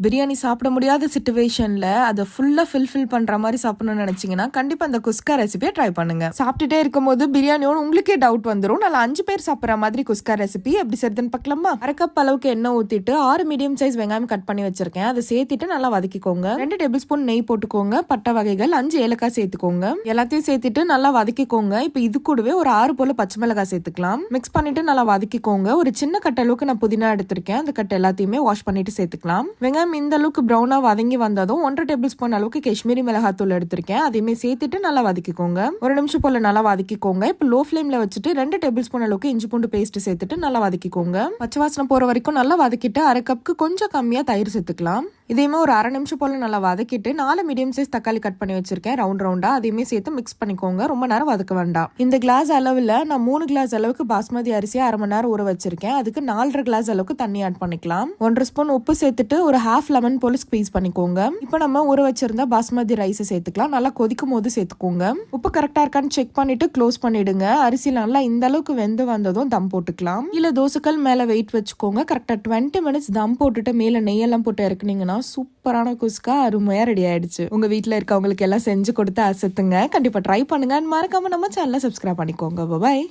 பிரியாணி சாப்பிட முடியாத சிச்சுவேஷன்ல அதை ஃபுல்லா ஃபில் பண்ற மாதிரி சாப்பிடணும்னு நினைச்சீங்கன்னா கண்டிப்பா அந்த குஸ்கா ரெசிபியை ட்ரை பண்ணுங்க. சாப்பிட்டுட்டே இருக்கும் போது பிரியாணியோட உங்களுக்கே டவுட் வந்துடும். நல்லா 5 பேர் சாப்பிட்ற மாதிரி குஸ்கா ரெசிபி எப்படி செய்யுதுன்னு பார்க்கலாமா? அரை கப் அளவுக்கு எண்ணெய் ஊத்திட்டு 6 மீடியம் சைஸ் வெங்காயம் கட் பண்ணி வச்சிருக்கேன். அதை சேர்த்துட்டு நல்லா வதக்கிக்கோங்க. 2 டேபிள் ஸ்பூன் நெய் போட்டுக்கோங்க. பட்டை வகைகள் 5 ஏலக்காய் சேர்த்துக்கோங்க. எல்லாத்தையும் சேர்த்துட்டு நல்லா வதக்கிக்கோங்க. இப்ப இது கூடவே ஒரு 6 போல பச்சை மிளகாய் சேர்த்துக்கலாம். மிக்ஸ் பண்ணிட்டு நல்லா வதக்கிக்கோங்க. ஒரு சின்ன கட்ட அளவுக்கு நான் புதினா எடுத்திருக்கேன். அந்த கட்டை எல்லாத்தையுமே வாஷ் பண்ணிட்டு சேர்த்துக்கலாம். வெங்காயம் இந்த அளவுக்கு ப்ரௌனா வதங்கி வந்ததும் 1.5 டேபிள் ஸ்பூன் அளவுக்கு காஷ்மீரி மிளகாத்தூள் எடுத்திருக்கேன். அதையுமே சேர்த்துட்டு நல்லா வதக்கிக்கோங்க. ஒரு நிமிஷம் போல நல்லா வதக்கிக்கோங்க. இப்போ லோ ஃபிளேம்ல வச்சுட்டு 2 டேபிள் ஸ்பூன் அளவுக்கு இஞ்சி பூண்டு பேஸ்ட் சேர்த்துட்டு நல்லா வதக்கிக்கோங்க. பச்சை வாசனை போற வரைக்கும் நல்லா வதக்கிட்டு அரை கப்புக்கு கொஞ்சம் கம்மியா தயிர் சேர்த்துக்கலாம். இதையுமே ஒரு அரை நிமிஷம் போல நல்லா வதக்கிட்டு 4 மீடியம் சைஸ் தக்காளி கட் பண்ணி வச்சிருக்கேன் ரவுண்டா. அதையுமே சேர்த்து மிக்ஸ் பண்ணிக்கோங்க. ரொம்ப நேரம் வதக்க வேண்டாம். இந்த கிளாஸ் அளவுல நான் 3 கிளாஸ் அளவுக்கு பாஸ்மதி அரிசியை அரை மணி நேரம் ஊற வச்சிருக்கேன். அதுக்கு 4.5 கிளாஸ் அளவுக்கு தண்ணி ஆட் பண்ணிக்கலாம். 1.5 ஸ்பூன் உப்பு சேர்த்துட்டு ஒரு ஹாஃப் லெமன் போல ஸ்குவீஸ் பண்ணிக்கோங்க. இப்போ நம்ம ஊற வச்சிருந்த பாஸ்மதி ரைஸ் சேர்த்துக்கலாம். நல்லா கொதிக்கும் போது சேர்த்துக்கோங்க. உப்பு கரெக்டா இருக்கான்னு செக் பண்ணிட்டு க்ளோஸ் பண்ணிடுங்க. அரிசி நல்லா இந்த அளவுக்கு வெந்து வந்ததும் தம் போட்டுக்கலாம். இல்ல தோசைக்கல் மேல வெயிட் வச்சுக்கோங்க. கரெக்டா 20 மினிட்ஸ் தம் போட்டுட்டு மேல நெய்யெல்லாம் போட்டு இறக்குனீங்கன்னா சூப்பரான குஸ்கா அருமையா ரெடி ஆயிடுச்சு. உங்க வீட்டுல இருக்கவங்களுக்கு எல்லாம் செஞ்சு கொடுத்து அசத்துங்க. கண்டிப்பா ட்ரை பண்ணுங்க. மறக்காம நம்ம சேனலை சப்ஸ்கிரைப் பண்ணிக்கோங்க. பாய்.